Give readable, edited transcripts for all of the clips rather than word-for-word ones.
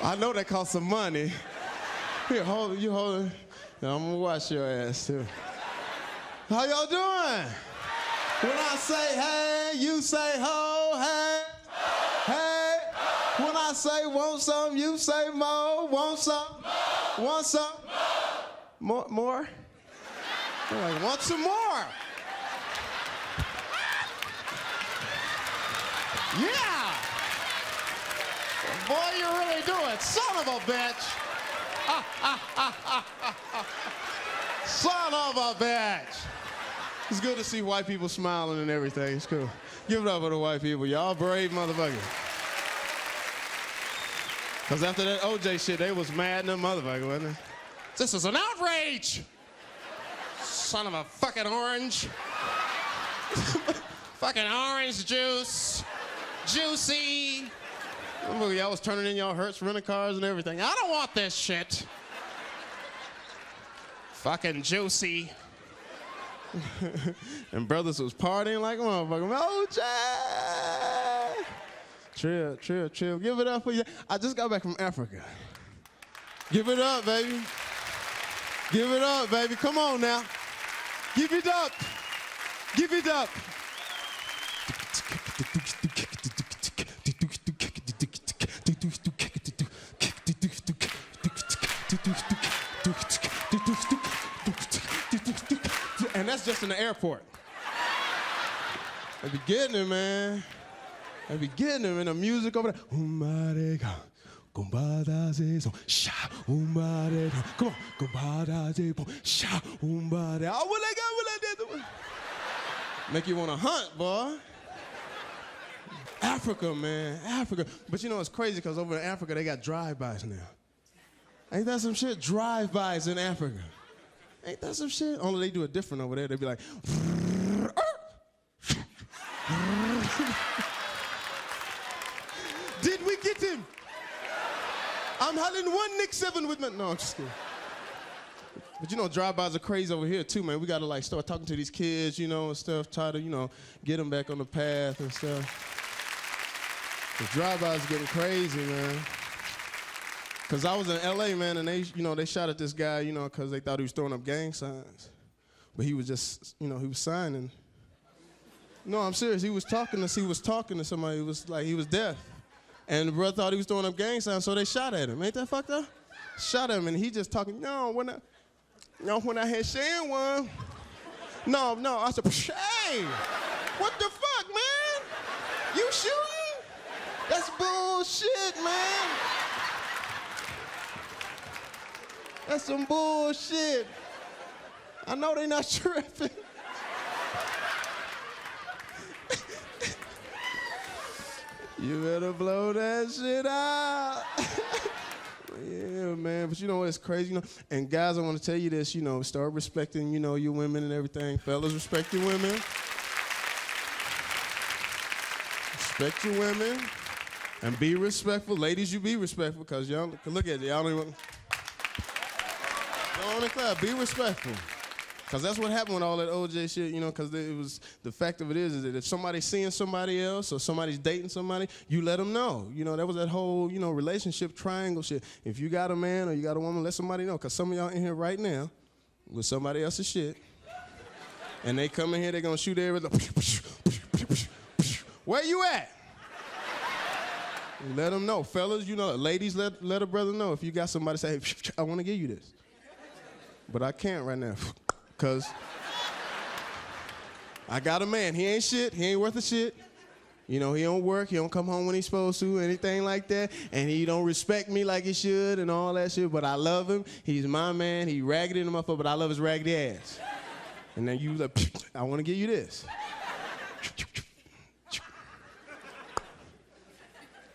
I know that costs some money. Here, hold it. You hold it. Now, I'm gonna wash your ass too. How y'all doing? When I say hey, you say ho, hey. Hey. When I say want some, you say more. Want some? Want some? More? They're like, want some more? Yeah! Boy, you really do it. Son of a bitch! Son of a bitch! It's good to see white people smiling and everything. It's cool. Give it up for the white people. Y'all brave motherfuckers. Because after that OJ shit, they was mad in the motherfucker, wasn't they? This is an outrage! Son of a fucking orange. Fucking orange juice. Juicy. Y'all was turning in y'all Hertz rental cars and everything. I don't want this shit. Fucking juicy. And brothers was partying like a motherfucker. OJ! Trill. Give it up for you. I just got back from Africa. Give it up, baby. Give it up, baby. Come on now. Give it up. Give it up. And that's just in the airport. I be getting it, man. I be getting it, man. The music over there. Come on. Make you want to hunt, boy. Africa, man. Africa. But you know, it's crazy because over in Africa, they got drive-bys now. Ain't that some shit? Drive-bys in Africa. Ain't that some shit? Only they do it different over there. They be like, did we get him? I'm having one Nick 7 with me. No, I'm just kidding. But you know, drive-bys are crazy over here too, man. We gotta like start talking to these kids, you know, and stuff, try to, you know, get them back on the path and stuff. The drive-bys are getting crazy, man. Cause I was in LA, man, and they shot at this guy, you know, cause they thought he was throwing up gang signs. But he was just, you know, he was signing. No, I'm serious. He was talking to somebody. It was like he was deaf. And the brother thought he was throwing up gang signs, so they shot at him. Ain't that fucked up? Shot at him, and he just talking, when I had Shan one. No, I said, hey, what the fuck, man? You shooting? That's bullshit, man. That's some bullshit. I know they not tripping. You better blow that shit out. Yeah, man, but you know what's crazy, you know? And guys, I want to tell you this, you know, start respecting, you know, your women and everything. Fellas, respect your women. Respect your women. And be respectful. Ladies, you be respectful, because y'all, look at it, y'all don't even... Go on and clap, be respectful. Because that's what happened with all that OJ shit, you know, because it was, the fact of it is that if somebody's seeing somebody else or somebody's dating somebody, you let them know. You know, that was that whole, you know, relationship triangle shit. If you got a man or you got a woman, let somebody know. Because some of y'all in here right now with somebody else's shit, and they come in here, they're going to shoot everything. Where you at? Let them know. Fellas, you know, ladies, let a brother know. If you got somebody say, hey, I want to give you this. But I can't right now. Because I got a man. He ain't shit. He ain't worth a shit. You know, he don't work. He don't come home when he's supposed to, anything like that. And he don't respect me like he should and all that shit. But I love him. He's my man. He raggedy in the motherfucker, but I love his raggedy ass. And then you like, I want to give you this.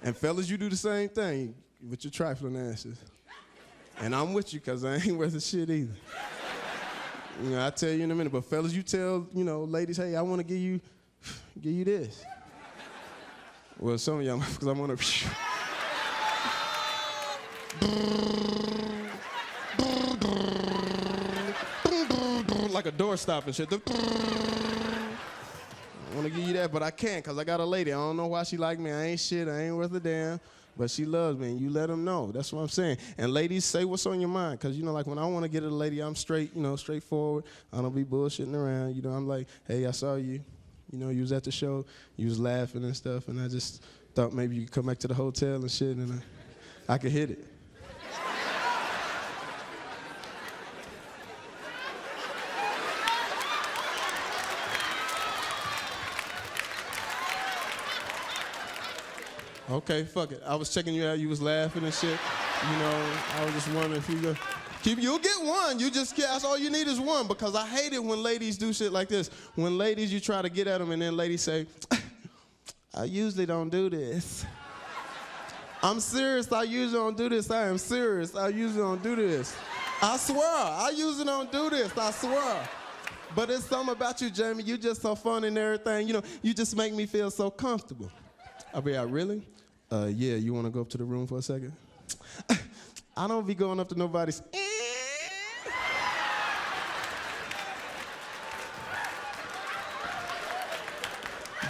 And fellas, you do the same thing with your trifling asses. And I'm with you because I ain't worth a shit either. You know, I'll tell you in a minute. But fellas, you tell, you know, ladies, hey, I want to give you this. Well, some of y'all, because I want to like a door stop and shit. I want to give you that, but I can't because I got a lady. I don't know why she like me. I ain't shit. I ain't worth a damn. But she loves me, and you let them know. That's what I'm saying. And ladies, say what's on your mind, because, you know, like when I want to get at a lady, I'm straight, you know, straightforward. I don't be bullshitting around. You know, I'm like, hey, I saw you. You know, you was at the show. You was laughing and stuff, and I just thought maybe you could come back to the hotel and shit, and I could hit it. Okay, fuck it. I was checking you out. You was laughing and shit. You know, I was just wondering if you go. You'll get one. You just get. That's all you need is one. Because I hate it when ladies do shit like this. When ladies, you try to get at them, and then ladies say, "I usually don't do this." I'm serious. I usually don't do this. I am serious. I usually don't do this. I swear. I usually don't do this. I swear. But it's something about you, Jamie. You just so fun and everything. You know, you just make me feel so comfortable. I'll be like, really? Yeah, you want to go up to the room for a second? I don't be going up to nobody's.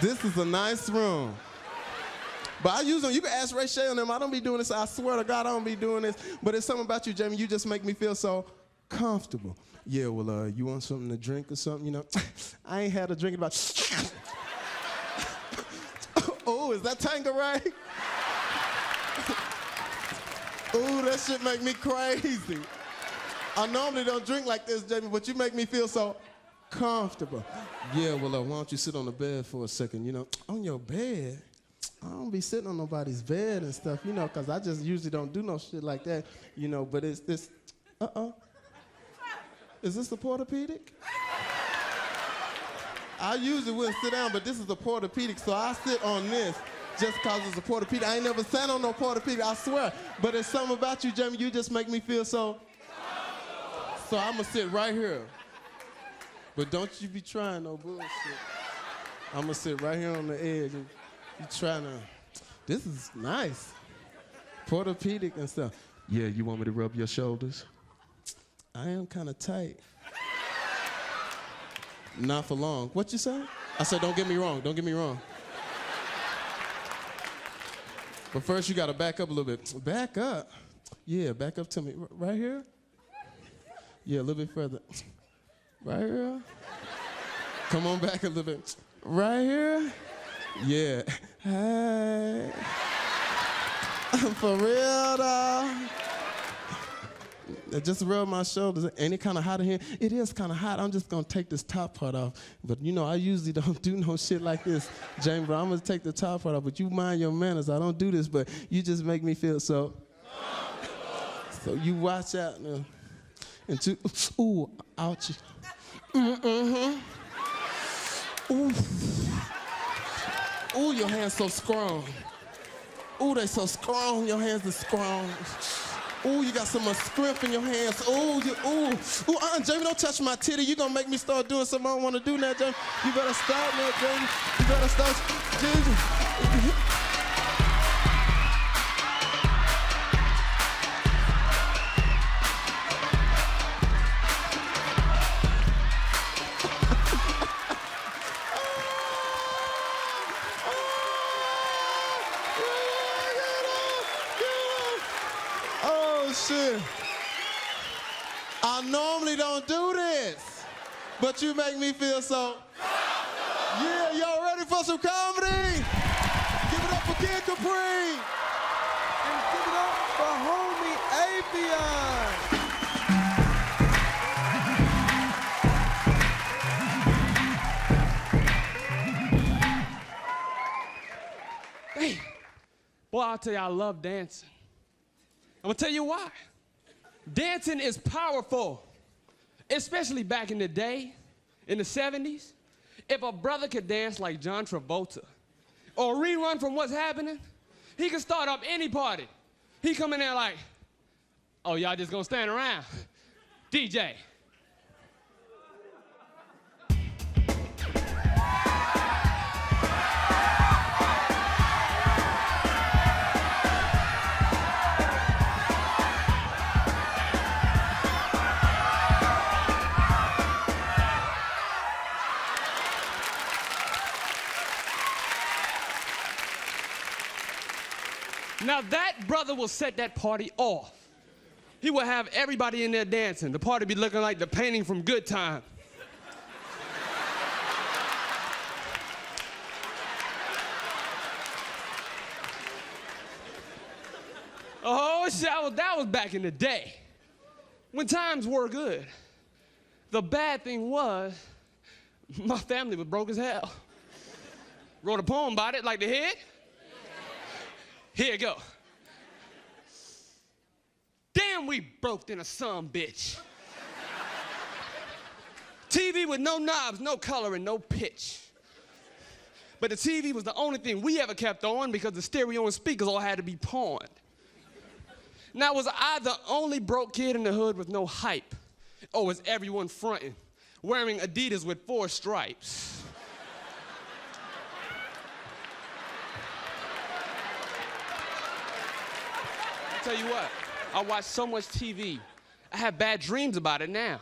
This is a nice room. But I use them. You can ask Ray Shay on them. I don't be doing this. I swear to God, I don't be doing this. But it's something about you, Jamie. You just make me feel so comfortable. Yeah, well, you want something to drink or something? You know, I ain't had a drink in about. Oh, is that Tanqueray? Ooh, that shit make me crazy. I normally don't drink like this, Jamie, but you make me feel so comfortable. Yeah, well, why don't you sit on the bed for a second? You know, on your bed? I don't be sitting on nobody's bed and stuff, you know, because I just usually don't do no shit like that, you know, but it's this, Is this the Portapedic? I usually wouldn't sit down, but this is a Portapedic, so I sit on this just because it's a Portapedic. I ain't never sat on no Portapedic, I swear. But it's something about you, Jamie, you just make me feel so. So I'm going to sit right here. But don't you be trying no bullshit. I'm going to sit right here on the edge. And you trying to. This is nice. Portapedic and stuff. Yeah, you want me to rub your shoulders? I am kind of tight. Not for long. What you say? I said, don't get me wrong. Don't get me wrong. But first, you got to back up a little bit. Back up? Yeah, back up to me. Right here? Yeah, a little bit further. Right here? Come on back a little bit. Right here? Yeah. Hey. For real, though? Just rub my shoulders. Ain't it kind of hot in here? It is kind of hot. I'm just going to take this top part off. But, you know, I usually don't do no shit like this, James, but I'm going to take the top part off. But you mind your manners. I don't do this, but you just make me feel so. So you watch out now. And two, ooh, ouchie. Ooh. Ooh, your hands so strong. Ooh, they so strong. Your hands are strong. Ooh, you got so much strength in your hands. Ooh, Jamie, don't touch my titty. You gonna make me start doing something I don't wanna do now, Jamie. You better stop now, Jamie. You better stop. Jamie. Shit. I normally don't do this, but you make me feel so. Yeah, y'all ready for some comedy? Give it up for Kid Capri. And give it up for homie Avion. Hey, boy, I'll tell you, I love dancing. I'm gonna tell you why. Dancing is powerful, especially back in the day, in the 70s. If a brother could dance like John Travolta or rerun from What's Happening, he could start up any party. He come in there like, oh, y'all just gonna stand around? DJ. Now that brother will set that party off. He will have everybody in there dancing. The party be looking like the painting from Good Time. Oh, shit, that was back in the day, when times were good. The bad thing was, my family was broke as hell. Wrote a poem about it, like the hit. Here you go. Damn, we broke than a son bitch. TV with no knobs, no color, and no pitch. But the TV was the only thing we ever kept on because the stereo and speakers all had to be pawned. Now, was I the only broke kid in the hood with no hype? Or was everyone fronting, wearing Adidas with 4 stripes? I'll tell you what, I watch so much TV, I have bad dreams about it now.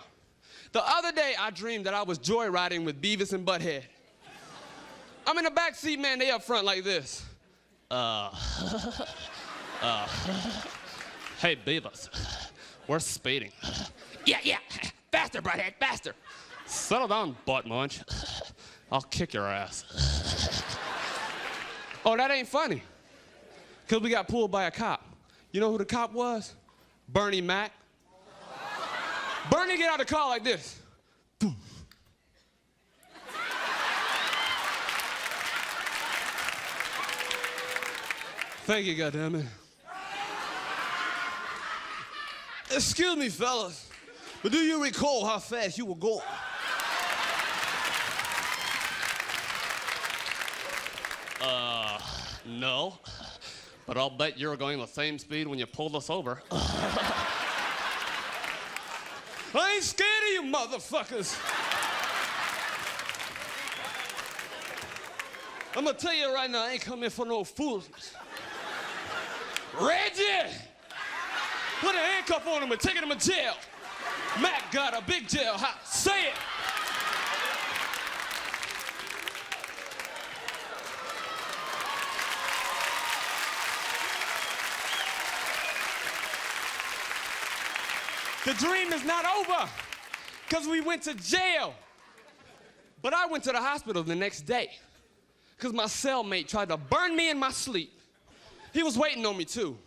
The other day, I dreamed that I was joyriding with Beavis and Butthead. I'm in the back seat, man, they up front like this. Hey, Beavis, we're speeding. Yeah, faster, Butthead, faster. Settle down, butt munch. I'll kick your ass. Oh, that ain't funny, because we got pulled by a cop. You know who the cop was? Bernie Mac. Bernie get out of the car like this. Thank you, goddammit. Excuse me, fellas, but do you recall how fast you were going? No. But I'll bet you were going the same speed when you pulled us over. I ain't scared of you motherfuckers. I'm gonna tell you right now, I ain't coming for no foolishness. Reggie! Put a handcuff on him and take him to jail. Mac got a big jailhouse. Say it! The dream is not over, because we went to jail. But I went to the hospital the next day, because my cellmate tried to burn me in my sleep. He was waiting on me, too.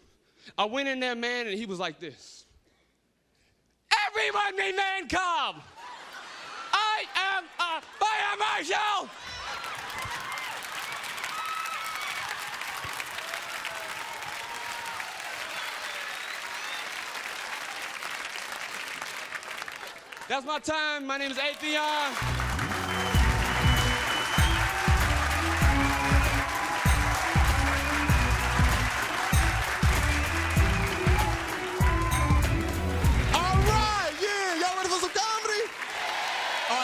I went in there, man, and he was like this. Everyone remain calm. I am a fire marshal. That's my time. My name is Atheon.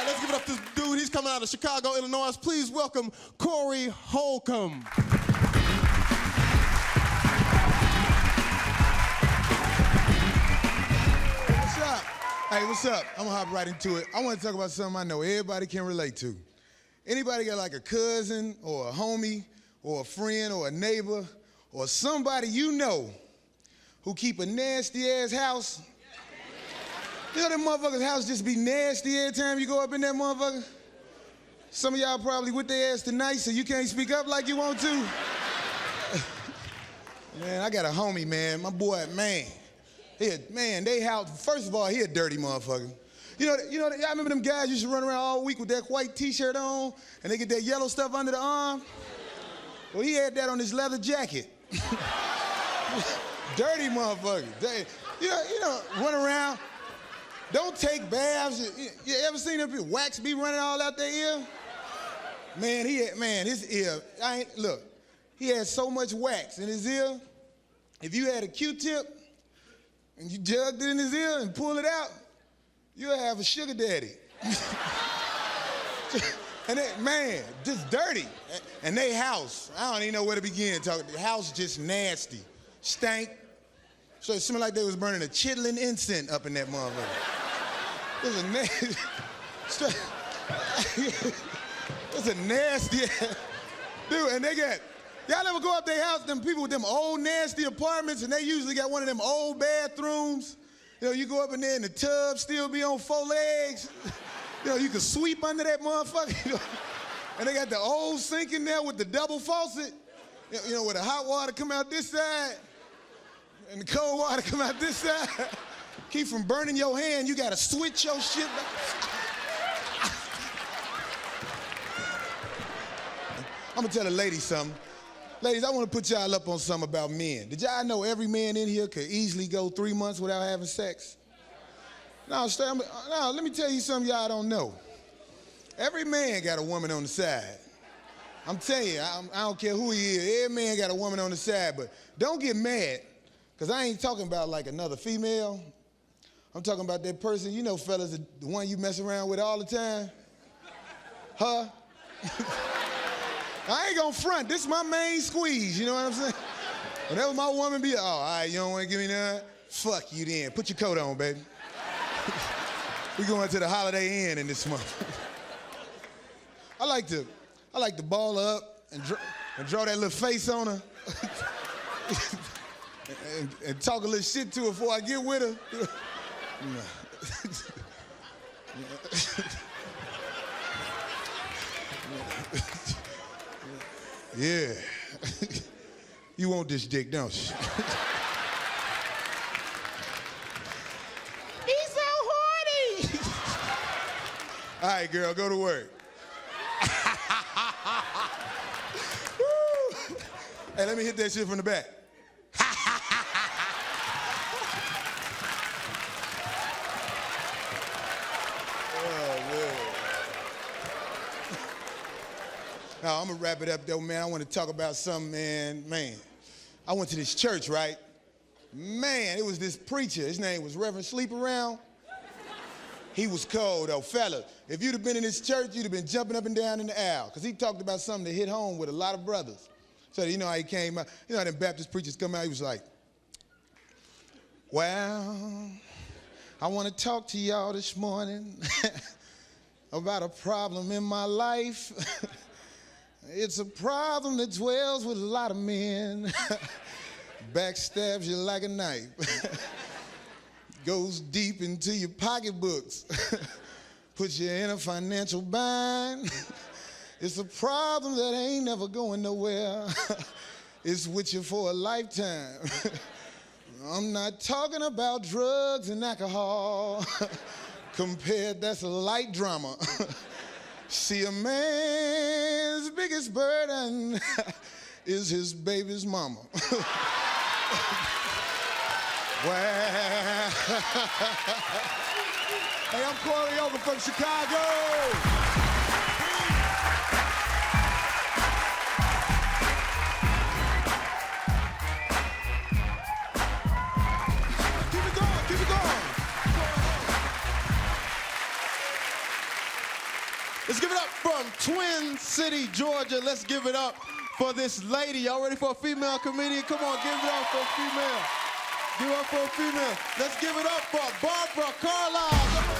Let's give it up to this dude. He's coming out of Chicago, Illinois. Please welcome Corey Holcomb. What's up? Hey, what's up? I'm gonna hop right into it. I want to talk about something I know everybody can relate to. Anybody got like a cousin or a homie or a friend or a neighbor or somebody you know who keep a nasty ass house? You know that motherfucker's house just be nasty every time you go up in that motherfucker? Some of y'all probably with their ass tonight, so you can't speak up like you want to. Man, I got a homie, man. My boy, man. They house, first of all, he a dirty motherfucker. You know, I remember them guys used to run around all week with that white t-shirt on, and they get that yellow stuff under the arm. Well, he had that on his leather jacket. Dirty motherfucker. You know, run around. Don't take baths. You ever seen them people, wax be running all out their ear? Man, his ear, look, he had so much wax in his ear. If you had a Q-tip and you jugged it in his ear and pulled it out, you'll have a sugar daddy. And man, just dirty. And they house, I don't even know where to begin talking. The house just nasty, stank. So it seemed like they was burning a chitlin incense up in that motherfucker. It was a nasty, it's a nasty ass. Dude, and they Y'all ever go up their house, them people with them old nasty apartments, and they usually got one of them old bathrooms? You know, you go up in there and the tub still be on 4 legs. You know, you can sweep under that motherfucker. You know? And they got the old sink in there with the double faucet. You know, where the hot water come out this side and the cold water come out this side. Keep from burning your hand, you gotta switch your shit back. I'm gonna tell the ladies something. Ladies, I wanna put y'all up on something about men. Did y'all know every man in here could easily go 3 months without having sex? No, let me tell you something y'all don't know. Every man got a woman on the side. I'm telling you, I don't care who he is, every man got a woman on the side, but don't get mad, because I ain't talking about like another female. I'm talking about that person, you know, fellas, the one you mess around with all the time. Her. I ain't gonna front, this is my main squeeze, you know what I'm saying? Whenever my woman be, oh, all right, you don't wanna give me none? Fuck you then, put your coat on, baby. We going to the Holiday Inn in this month. I like to ball her up and draw that little face on her and talk a little shit to her before I get with her. Yeah. You want this dick, don't you? He's so horny. All right, girl, go to work. Hey, let me hit that shit from the back. Oh, man. Now, I'm gonna wrap it up though, man. I wanna talk about something, man. I went to this church, right? Man, it was this preacher. His name was Reverend Sleep Around. He was cold, though. Fella, if you'd have been in this church, you'd have been jumping up and down in the aisle, because he talked about something that hit home with a lot of brothers. So you know how he came out, you know how them Baptist preachers come out, he was like, well, I want to talk to y'all this morning about a problem in my life. It's a problem that dwells with a lot of men. Backstabs you like a knife. Goes deep into your pocketbooks. Puts you in a financial bind. It's a problem that ain't never going nowhere. It's with you for a lifetime. I'm not talking about drugs and alcohol. Compared, that's a light drama. See, a man's biggest burden is his baby's mama. Well, hey, I'm Corey Yoga from Chicago. Let's give it up from Twin City, Georgia. Let's give it up for this lady. Y'all ready for a female comedian? Come on, give it up for a female. Give it up for a female. Let's give it up for Barbara Carlisle.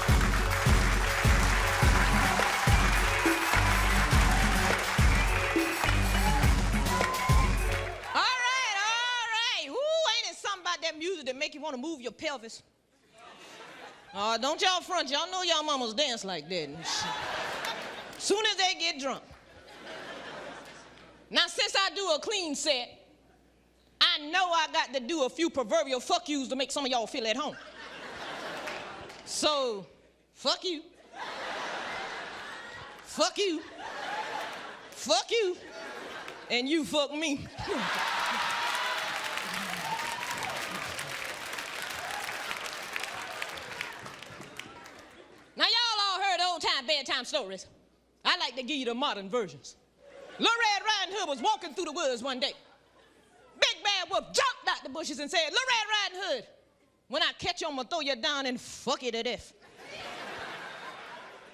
That music that make you want to move your pelvis. Don't y'all front, y'all know y'all mamas dance like that. Soon as they get drunk. Now, since I do a clean set, I know I got to do a few proverbial fuck yous to make some of y'all feel at home. So, fuck you. Fuck you. Fuck you. And you fuck me. Now, y'all all heard old-time bedtime stories. I like to give you the modern versions. Little Red Riding Hood was walking through the woods one day. Big Bad Wolf jumped out the bushes and said, Little Red Riding Hood, when I catch you, I'm gonna throw you down and fuck you to death.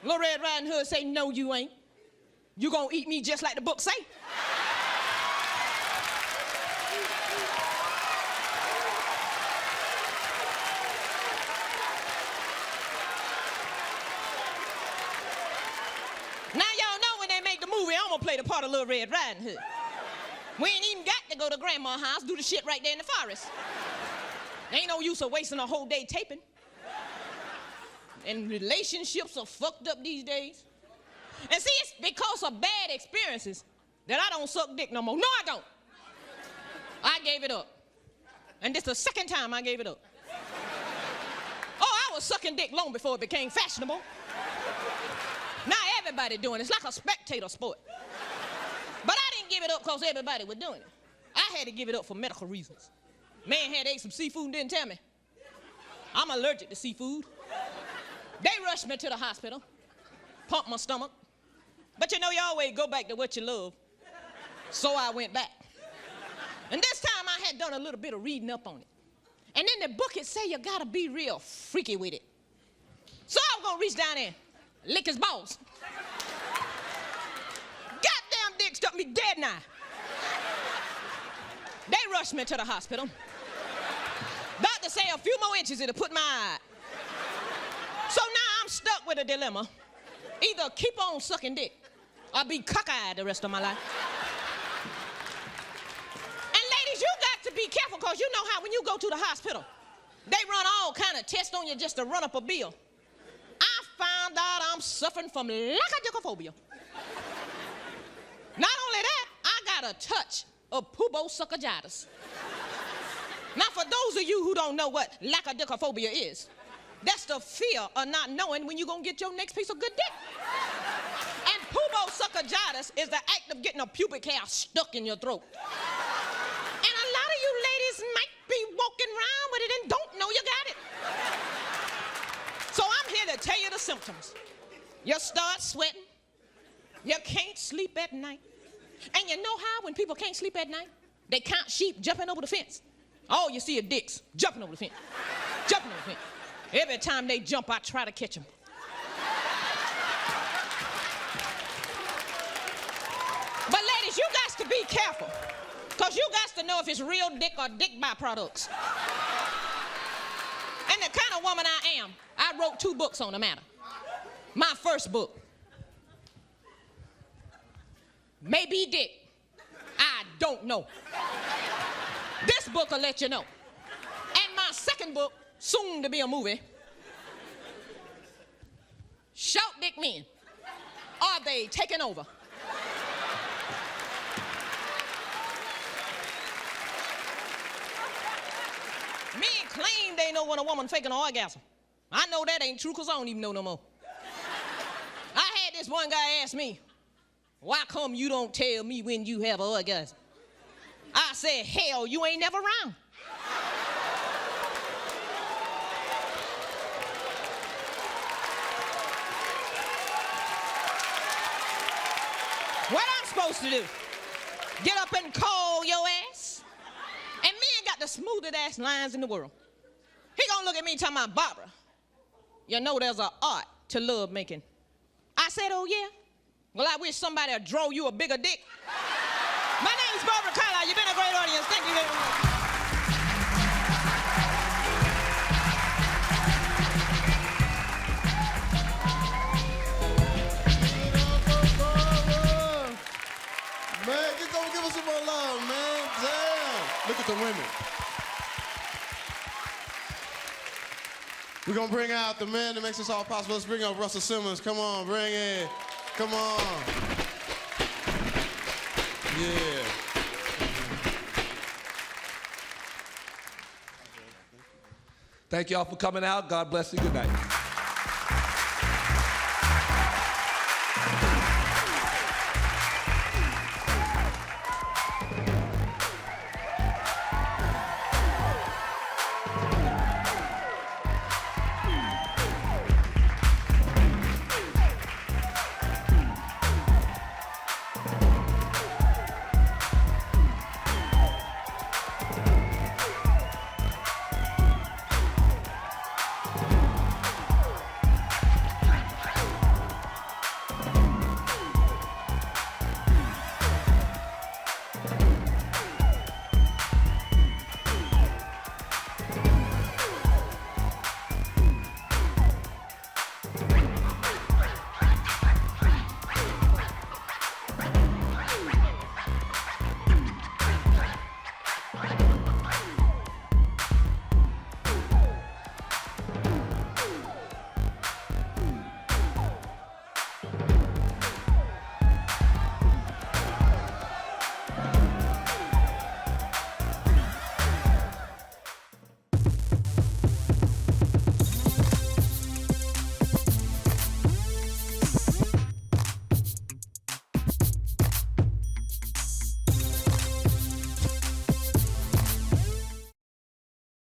Little Red Riding Hood say, no, you ain't. You gonna eat me just like the book say. Now y'all know when they make the movie, I'm gonna play the part of Little Red Riding Hood. We ain't even got to go to grandma's house, do the shit right there in the forest. Ain't no use of wasting a whole day taping. And relationships are fucked up these days. And see, it's because of bad experiences that I don't suck dick no more. No, I don't. I gave it up. And this is the second time I gave it up. Oh, I was sucking dick long before it became fashionable. Now everybody doing it. It's like a spectator sport. But I didn't give it up because everybody was doing it. I had to give it up for medical reasons. Man had ate some seafood and didn't tell me. I'm allergic to seafood. They rushed me to the hospital, pumped my stomach. But you know, you always go back to what you love. So I went back. And this time I had done a little bit of reading up on it. And in the book it say you gotta be real freaky with it. So I was gonna reach down there, lick his balls. Goddamn dick stuck me dead now. They rushed me to the hospital. Doctor say a few more inches it'll put my eye. So now I'm stuck with a dilemma. Either keep on sucking dick or be cockeyed the rest of my life. And ladies, you got to be careful because you know how when you go to the hospital, they run all kind of tests on you just to run up a bill. I found out I'm suffering from lackadickophobia. Not only that, I got a touch of pubosuckagitis. Now, for those of you who don't know what lackadickophobia is, that's the fear of not knowing when you're going to get your next piece of good dick. And pubosuckagitis is the act of getting a pubic hair stuck in your throat. And a lot of you ladies might be walking around with it and don't know you got it. So I'm here to tell you the symptoms. You start sweating. You can't sleep at night. And you know how when people can't sleep at night? They count sheep jumping over the fence. All you see are dicks jumping over the fence. Jumping over the fence. Every time they jump, I try to catch them. But ladies, you got to be careful. Because you got to know if it's real dick or dick byproducts. And the kind of woman I am, I wrote 2 books on the matter. My first book, maybe dick, I don't know. This book will let you know. And my second book, soon to be a movie, Short Dick Men, Are They Taking Over? Men claim they know when a woman faking an orgasm. I know that ain't true because I don't even know no more. I had this one guy ask me, why come you don't tell me when you have an orgasm? I said, hell, you ain't never around. What I'm supposed to do? Get up and call your ass? And men got the smoothest ass lines in the world. He gonna look at me talking about, Barbara, you know there's an art to love making. I said, oh yeah? Well, I wish somebody would draw you a bigger dick. My name is Barbara Carlisle. You've been a great audience. Thank you very much. Man, just go give us some more love, man. Damn. Look at the women. We're going to bring out the man that makes this all possible. Let's bring out Russell Simmons. Come on, bring it. Come on. Yeah. Thank y'all for coming out. God bless you. Good night.